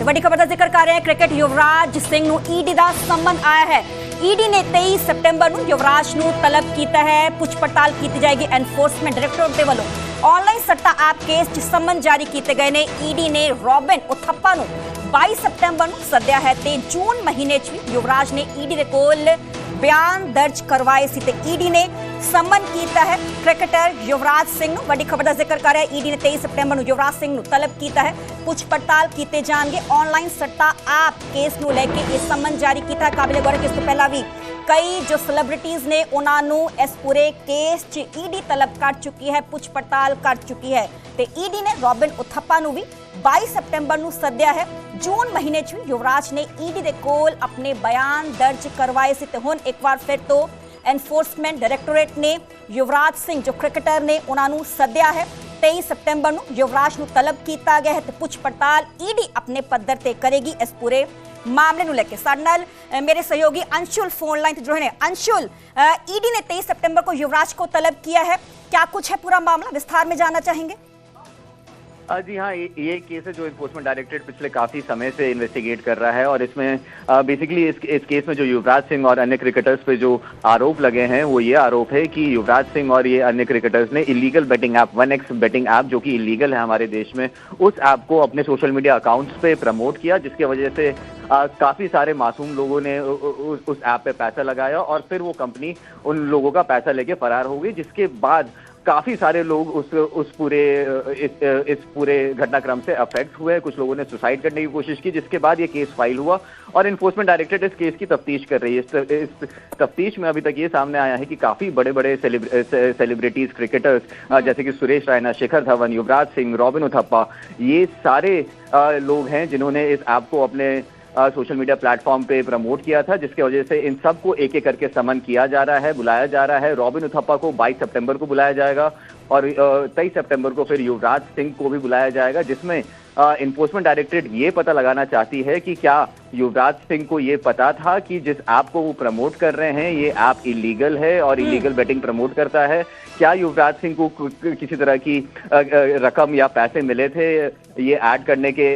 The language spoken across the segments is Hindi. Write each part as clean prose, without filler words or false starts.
ਵੱਡੀ ਖਬਰ ਦਾ ਜ਼ਿਕਰ ਕਰ ਰਹੇ ਹਾਂ। ਕ੍ਰਿਕਟ ਯੁਵਰਾਜ ਸਿੰਘ ਨੂੰ ਈਡੀ ਦਾ ਸੰਮਨ ਆਇਆ ਹੈ। ਈਡੀ ਨੇ 23 ਸਤੰਬਰ ਨੂੰ ਯੁਵਰਾਜ ਨੂੰ ਤਲਬ ਕੀਤਾ ਹੈ। ਪੁੱਛ ਪੜਤਾਲ ਕੀਤੀ ਜਾਏਗੀ। ਐਨਫੋਰਸਮੈਂਟ ਡਾਇਰੈਕਟੋਰੇਟ ਦੇ ਵੱਲੋਂ ਆਨਲਾਈਨ ਸੱਟਾ ਐਪ ਕੇਸ 'ਚ ਸੰਮਨ ਜਾਰੀ ਕੀਤੇ ਗਏ ਨੇ। ਈਡੀ ਨੇ ਰੋਬਿਨ ਉਥੱਪਾ ਨੂੰ 22 ਸਤੰਬਰ ਨੂੰ ਸੱਦਿਆ ਹੈ ਤੇ ਜੂਨ ਮਹੀਨੇ 'ਚ ਵੀ ਯੁਵਰਾਜ ਨੇ ਈਡੀ ਦੇ ਕੋਲ ਬਿਆਨ ਦਰਜ ਕਰਵਾਏ ਸੀ ਤੇ ਈਡੀ ਨੇ ਸੰਮਨ ਕੀਤਾ ਹੈ ਕ੍ਰਿਕਟਰ ਯੁਵਰਾਜ ਸਿੰਘ ਨੂੰ। ਵੱਡੀ ਖਬਰ ਦਾ ਜ਼ਿਕਰ ਕਰ ਰਿਹਾ ਈਡੀ ਨੇ 23 ਸਤੰਬਰ ਨੂੰ ਯੁਵਰਾਜ ਸਿੰਘ ਨੂੰ ਤਲਬ ਕੀਤਾ ਹੈ। ਪੁੱਛ ਪੜਤਾਲ ਕੀਤੇ ਜਾਣਗੇ। ਆਨਲਾਈਨ ਸੱਟਾ ਐਪ ਕੇਸ ਨੂੰ ਲੈ ਕੇ ਇਹ ਸੰਮਨ ਜਾਰੀ ਕੀਤਾ ਹੈ। ਕਾਬਿਲੇ ਗੌਰ ਕਿ ਇਸ ਤੋਂ ਪਹਿਲਾਂ ਵੀ ਕਈ ਜੋ ਸੈਲੀਬ੍ਰਿਟੀਜ਼ ਨੇ ਉਹਨਾਂ ਨੂੰ ਇਸ ਪੂਰੇ ਕੇਸ 'ਚ ਈਡੀ ਤਲਬ ਕਰ ਚੁੱਕੀ ਹੈ, ਪੁੱਛ ਪੜਤਾਲ ਕਰ ਚੁੱਕੀ ਹੈ ਤੇ ਈਡੀ ਨੇ ਰੋਬਿਨ ਉਥੱਪਾ ਨੂੰ ਵੀ 22 ਸਤੰਬਰ ਨੂੰ ਸੱਦਿਆ ਹੈ। ਜੂਨ ਮਹੀਨੇ 'ਚ ਵੀ ਯੁਵਰਾਜ ਨੇ ਈਡੀ ਦੇ ਕੋਲ ਆਪਣੇ ਬਿਆਨ ਦਰਜ ਕਰਵਾਏ ਸੀ ਤੇ ਹੁਣ ਇੱਕ ਵਾਰ ਫਿਰ ਤੋਂ ਐਨਫੋਰਸਮੈਂਟ ਡਾਇਰੈਕਟੋਰੇਟ ਨੇ ਯੁਵਰਾਜ ਸਿੰਘ ਜੋ ਕ੍ਰਿਕਟਰ ਨੇ ਉਹਨਾਂ ਨੂੰ ਸੱਦਿਆ ਹੈ। 23 ਸਤੰਬਰ ਨੂੰ ਯੁਵਰਾਜ ਨੂੰ ਤਲਬ ਕੀਤਾ ਗਿਆ ਹੈ ਤੇ ਪੁੱਛ ਪੜਤਾਲ ਈਡੀ ਆਪਣੇ ਪੱਧਰ ਤੇ ਕਰੇਗੀ ਇਸ ਪੂਰੇ ਮਾਮਲੇ ਨੂੰ ਲੈ ਕੇ। ਸਾਡੇ ਨਾਲ मेरे सहयोगी अंशुल फोन लाइन जो है। अंशुल, ईडी ने 23 सितंबर को युवराज को तलब किया है, क्या कुछ है पूरा मामला, विस्तार में जानना चाहेंगे? जी हाँ, ये केस है जो इन्फोर्समेंट डायरेक्टरेट पिछले काफी समय से इन्वेस्टिगेट कर रहा है और इसमें बेसिकली इस केस में जो युवराज सिंह और अन्य क्रिकेटर्स पे जो आरोप लगे हैं वो ये आरोप है कि युवराज सिंह और ये अन्य क्रिकेटर्स ने illegal betting app 1x betting app जो कि इलीगल है हमारे देश में, उस ऐप को अपने सोशल मीडिया अकाउंट्स पे प्रमोट किया, जिसकी वजह से काफी सारे मासूम लोगों ने उस ऐप पे पैसा लगाया और फिर वो कंपनी उन लोगों का पैसा लेके फरार हो गई, जिसके बाद काफी सारे लोग इस पूरे घटनाक्रम से अफेक्ट हुए। कुछ लोगों ने सुसाइड करने की कोशिश की, जिसके बाद ये केस फाइल हुआ और इन्फोर्समेंट डायरेक्टरेट इस केस की तफ्तीश कर रही है। इस तफ्तीश में अभी तक ये सामने आया है कि काफी बड़े बड़े सेलिब्रिटीज क्रिकेटर्स जैसे कि सुरेश रैना, शिखर धवन, युवराज सिंह, रॉबिन उथप्पा, ये सारे लोग हैं जिन्होंने इस ऐप को अपने सोशल मीडिया प्लेटफॉर्म पे प्रमोट किया था, जिसकी वजह से इन सबको एक एक करके समन किया जा रहा है, बुलाया जा रहा है। रॉबिन उथप्पा को 22 सितंबर को बुलाया जाएगा और 23 सितंबर को फिर युवराज सिंह को भी बुलाया जाएगा, जिसमें इन्फोर्समेंट डायरेक्टरेट ये पता लगाना चाहती है कि क्या युवराज सिंह को ये पता था कि जिस ऐप को वो प्रमोट कर रहे हैं ये ऐप इलीगल है और इलीगल बेटिंग प्रमोट करता है। क्या युवराज सिंह को किसी तरह की रकम या पैसे मिले थे ये ऐड करने के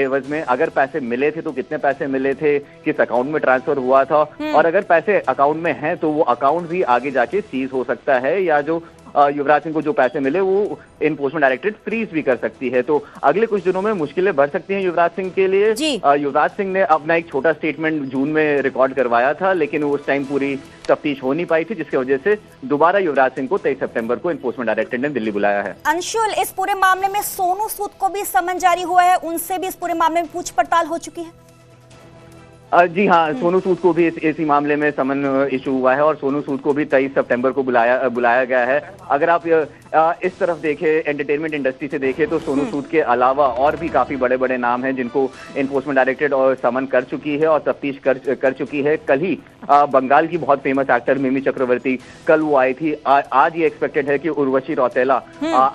एवज में? अगर पैसे मिले थे तो कितने पैसे मिले थे, किस अकाउंट में ट्रांसफर हुआ था, और अगर पैसे अकाउंट में हैं तो वो अकाउंट भी आगे जाके सीज हो सकता है या जो युवराज सिंह को जो पैसे मिले वो इन्फोर्समेंट डायरेक्टरेट फ्रीज भी कर सकती है। तो अगले कुछ दिनों में मुश्किलें बढ़ सकती हैं युवराज सिंह के लिए। युवराज सिंह ने अपना एक छोटा स्टेटमेंट जून में रिकॉर्ड करवाया था, लेकिन उस टाइम पूरी तफ्तीश हो नहीं पाई थी, जिसकी वजह से दोबारा युवराज सिंह को 23 सितंबर को इन्फोर्समेंट डायरेक्टरेट ने दिल्ली बुलाया है। अंशुल, इस पूरे मामले में सोनू सूद को भी समन जारी हुआ है, उनसे भी इस पूरे मामले में पूछ पड़ताल हो चुकी है? जी हाँ, सोनू सूद को भी इसी मामले में समन इशू हुआ है और सोनू सूद को भी 23 सितंबर को बुलाया गया है। अगर आप इस तरफ देखें, एंटरटेनमेंट इंडस्ट्री से देखें, तो सोनू सूद के अलावा और भी काफी बड़े बड़े नाम हैं जिनको इन्फोर्समेंट डायरेक्टरेट और समन कर चुकी है और तफ्तीश कर चुकी है। कल ही बंगाल की बहुत फेमस एक्टर मिमी चक्रवर्ती कल वो आई थी। आज ये एक्सपेक्टेड है कि उर्वशी रौतेला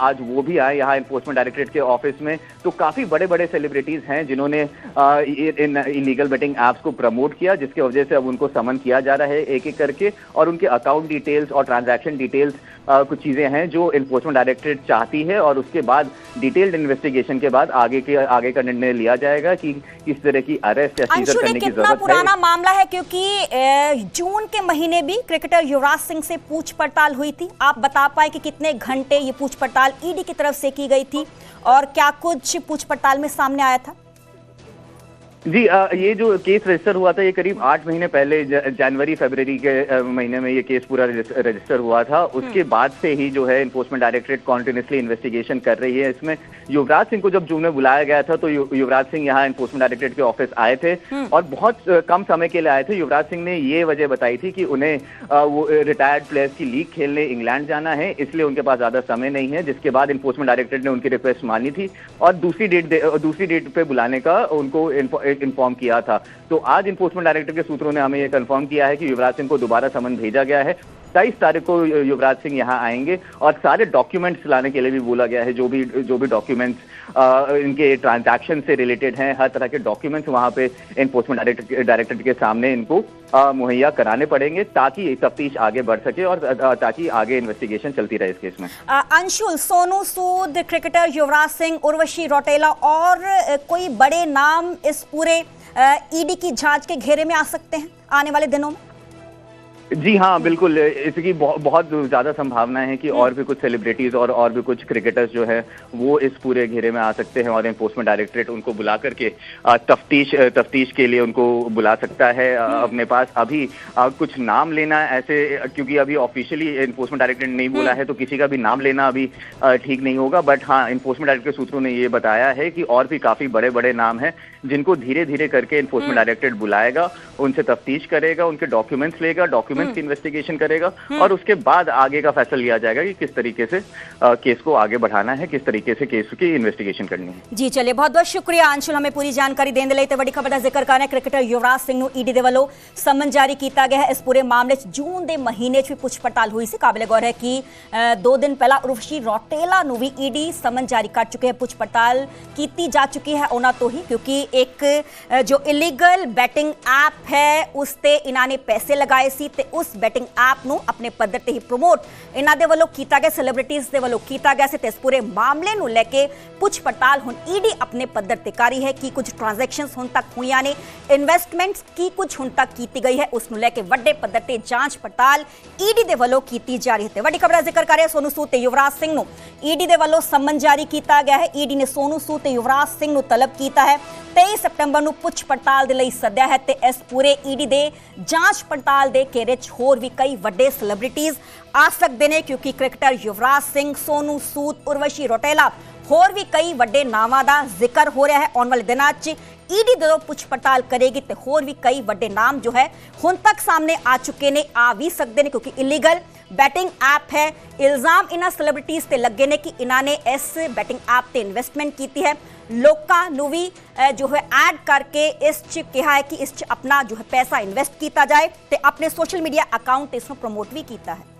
आज वो भी आए यहाँ इन्फोर्समेंट डायरेक्टरेट के ऑफिस में। तो काफी बड़े बड़े सेलिब्रिटीज हैं जिन्होंने इन इलीगल बेटिंग ऐप्स को प्रमोट किया, जिसकी वजह से अब उनको समन किया जा रहा है एक एक करके और उनके अकाउंट डिटेल्स और ट्रांजैक्शन डिटेल्स कुछ चीजें हैं जो इन्फोर्समेंट डायरेक्टरेट चाहती है और उसके बाद डिटेल्ड इन्वेस्टिगेशन के बाद आगे का निर्णय लिया जाएगा कि किस तरह की अरेस्ट या सीजर करने की जरूरत है। पुराना मामला है क्योंकि जून के महीने भी क्रिकेटर युवराज सिंह से पूछ पड़ताल हुई थी। आप बता पाए कि कितने घंटे ये पूछ पड़ताल ईडी की तरफ से की गई थी और क्या कुछ पूछ पड़ताल में सामने आया था? जी, ये जो केस रजिस्टर हुआ था ये करीब 8 महीने पहले जनवरी फरवरी के महीने में ये केस पूरा रजिस्टर हुआ था। उसके बाद से ही जो है इन्फोर्समेंट डायरेक्टरेट कॉन्टिन्यूसली इन्वेस्टिगेशन कर रही है। इसमें युवराज सिंह को जब जून में बुलाया गया था तो युवराज सिंह यहाँ इन्फोर्समेंट डायरेक्टरेट के ऑफिस आए थे और बहुत कम समय के लिए आए थे। युवराज सिंह ने ये वजह बताई थी कि उन्हें वो रिटायर्ड प्लेयर्स की लीग खेलने इंग्लैंड जाना है, इसलिए उनके पास ज्यादा समय नहीं है, जिसके बाद इन्फोर्समेंट डायरेक्टरेट ने उनकी रिक्वेस्ट मानी थी और दूसरी डेट पे बुलाने का उनको इन्फॉर्म किया था। तो आज इन्फोर्समेंट डायरेक्टर के सूत्रों ने हमें यह कंफर्म किया है कि युवराज सिंह को दोबारा समन भेजा गया है 23 तारीख को युवराज सिंह यहाँ आएंगे और सारे डॉक्यूमेंट्स लाने के लिए भी बोला गया है। जो भी डॉक्यूमेंट्स इनके ट्रांजैक्शन से रिलेटेड हैं, हर तरह के डॉक्यूमेंट्स वहां पे एनफोर्समेंट डायरेक्टरेट के सामने इनको मुहैया कराने पड़ेंगे ताकि तफ्तीश आगे बढ़ सके और ताकि आगे इन्वेस्टिगेशन चलती रहे इस केस में। अंशुल, सोनू सूद, क्रिकेटर युवराज सिंह, उर्वशी रौटेला और कोई बड़े नाम इस पूरे ईडी की जांच के घेरे में आ सकते हैं आने वाले दिनों में? जी हाँ, बिल्कुल। इसकी बहुत ज्यादा संभावना है कि और भी कुछ सेलिब्रिटीज और भी कुछ क्रिकेटर्स जो है वो इस पूरे घेरे में आ सकते हैं और एनफोर्समेंट डायरेक्टरेट उनको बुला करके तफ्तीश के लिए उनको बुला सकता है अपने पास। अभी कुछ नाम लेना ऐसे, क्योंकि अभी ऑफिशियली एनफोर्समेंट डायरेक्टरेट नहीं बोला है तो किसी का भी नाम लेना अभी ठीक नहीं होगा। बट हाँ, एनफोर्समेंट डायरेक्टरेट सूत्रों ने ये बताया है कि और भी काफी बड़े बड़े नाम हैं जिनको धीरे धीरे करके एनफोर्समेंट डायरेक्टरेट बुलाएगा, उनसे तफ्तीश करेगा, उनके डॉक्यूमेंट्स लेगा, डॉक्यूमेंट्स की इन्वेस्टिगेशन करेगा और उसके बाद आगे का फैसला लिया जाएगा कि किस तरीके से केस को आगे बढ़ाना है, किस तरीके से केस की इन्वेस्टिगेशन करनी है। जी चलिए, बहुत बहुत शुक्रिया अंशुल, हमें पूरी जानकारी देने ਲਈ। ਤੇ ਵੱਡੀ ਖਬਰ ਦਾ ਜ਼ਿਕਰ ਕਰਨਾ, ਕ੍ਰਿਕਟਰ ਯੁਵਰਾਜ ਸਿੰਘ ਨੂੰ ਈਡੀ ਦੇ ਵੱਲੋਂ ਸਮਨ ਜਾਰੀ ਕੀਤਾ ਗਿਆ ਹੈ। ਇਸ ਪੂਰੇ ਮਾਮਲੇ 'ਚ ਜੂਨ ਦੇ ਮਹੀਨੇ 'ਚ ਵੀ ਪੁੱਛ ਪੜਤਾਲ ਹੋਈ ਸੀ। ਕਾਬਿਲੇ ਗੌਰ ਹੈ ਕਿ 2 ਦਿਨ ਪਹਿਲਾਂ ਉਰਵਸ਼ੀ ਰੌਟੇਲਾ ਨੂੰ ਵੀ ਈਡੀ ਸਮਨ ਜਾਰੀ ਕਰ ਚੁੱਕੇ ਹੈ। ਪੁੱਛ ਪੜਤਾਲ ਕੀਤੀ ਜਾ ਚੁੱਕੀ ਹੈ ਉਹਨਾਂ ਤੋਂ ਹੀ, ਕਿਉਂਕਿ ਇੱਕ ਜੋ ਇਲੀਗਲ ਬੈਟਿੰਗ ਐਪ ਹੈ ਉਸ ਤੇ ਇਹਨਾਂ ਨੇ ਪੈਸੇ ਲਗਾਏ ਸੀ ਤੇ ਉਸ ਬੈਟਿੰਗ ਐਪ ਨੂੰ ਆਪਣੇ ਪੱਧਰ ਤੇ ਹੀ ਪ੍ਰਮੋਟ ਇਹਨਾਂ ਦੇ ਵੱਲੋਂ ਕੀਤਾ ਗਿਆ, ਸੈਲੀਬ੍ਰਿਟੀਜ਼ ਦੇ ਵੱਲੋਂ ਕੀਤਾ ਗਿਆ ਸੀ। ਤੇ ਇਸ ਪੂਰੇ ਮਾਮਲੇ ਨੂੰ ਲੈ ਕੇ ਪੁੱਛ ਪੜਤਾਲ ਹੁਣ ਈਡੀ ਆਪਣੇ ਪੱਧਰ ਤੇ ਕਰ ਰਹੀ ਹੈ ਕਿ ਕੁਝ ਟ੍ਰਾਂਜੈਕਸ਼ਨਸ ਹੁਣ ਤੱਕ ਹੋਈਆਂ ਨੇ, ਇਨਵੈਸਟਮੈਂਟਸ ਕੀ ਕੁਝ ਹੁਣ ਤੱਕ ਕੀਤੀ ਗਈ ਹੈ, ਉਸ ਨੂੰ ਲੈ ਕੇ ਵੱਡੇ ਪੱਧਰ ਤੇ ਜਾਂਚ ਪੜਤਾਲ ਈਡੀ ਦੇ ਵੱਲੋਂ ਕੀਤੀ ਜਾ ਰਹੀ ਹੈ। ਤੇ ਵੱਡੀ ਖਬਰ ਦਾ ਜ਼ਿਕਰ ਕਰ ਰਹੇ ਸੋਨੂ ਸੂਦ ਤੇ ਯੁਵਰਾਜ ਸਿੰਘ ਨੂੰ ਈਡੀ ਦੇ ਵੱਲੋਂ ਸਮਨ ਜਾਰੀ ਕੀਤਾ ਗਿਆ ਹੈ। ਈਡੀ ਨੇ ਸੋਨੂ ਸੂਦ ਤੇ ਯੁਵਰਾਜ ਸਿੰਘ ਨੂੰ ਤਲਬ ਕੀਤਾ ਹੈ, 23 ਸਤੰਬਰ ਨੂੰ ਪੁੱਛ ਪੜਤਾਲ ਦੇ ਲਈ ਸੱਦਿਆ ਹੈ ਤੇ ਇਸ ਪੂਰੇ ਈਡੀ ਦੇ ਜਾਂਚ ਪੜਤਾਲ ਦੇ ਘੇਰੇ 'ਚ ਹੋਰ ਵੀ ਕਈ ਵੱਡੇ ਸੈਲੀਬ੍ਰਿਟੀਜ਼ ਆ ਸਕਦੇ ਨੇ, ਕਿਉਂਕਿ ਕ੍ਰਿਕਟਰ ਯੁਵਰਾਜ ਸਿੰਘ, ਸੋਨੂ ਸੂਦ, ਉਰਵਸ਼ੀ ਰੌਟੇਲਾ ਹੋਰ ਵੀ ਕਈ ਵੱਡੇ ਨਾਵਾਂ ਦਾ ਜ਼ਿਕਰ ਹੋ ਰਿਹਾ ਹੈ। ਆਉਣ ਵਾਲੇ ਦਿਨਾਂ 'ਚ ਈਡੀ ਜਦੋਂ ਪੁੱਛ ਪੜਤਾਲ ਕਰੇਗੀ ਤੇ ਹੋਰ ਵੀ ਕਈ ਵੱਡੇ ਨਾਮ ਜੋ ਹੈ ਹੁਣ ਤੱਕ ਸਾਹਮਣੇ ਆ ਚੁੱਕੇ ਨੇ, ਆ ਵੀ ਸਕਦੇ ਨੇ, ਕਿਉਂਕਿ ਇਲੀਗਲ ਬੈਟਿੰਗ ਐਪ ਹੈ। ਇਲਜ਼ਾਮ ਇਹਨਾਂ ਸੈਲੀਬ੍ਰਿਟੀਜ਼ ਤੇ ਲੱਗੇ ਨੇ ਕਿ ਇਹਨਾਂ ਨੇ ਇਸ ਬੈਟਿੰਗ ਐਪ ਤੇ ਇਨਵੈਸਟਮੈਂਟ ਕੀਤੀ ਹੈ। ਲੋਕਾਂ ਨੂੰ ਵੀ ਜੋ ਹੈ ਐਡ ਕਰਕੇ ਇਸ 'ਚ ਕਿਹਾ ਹੈ ਕਿ ਇਸ 'ਚ ਆਪਣਾ ਜੋ ਹੈ ਪੈਸਾ ਇਨਵੈਸਟ ਕੀਤਾ ਜਾਏ ਤੇ ਆਪਣੇ ਸੋਸ਼ਲ ਮੀਡੀਆ ਅਕਾਊਂਟ ਤੇ ਇਸ ਨੂੰ ਪ੍ਰਮੋਟ ਵੀ ਕੀਤਾ ਹੈ।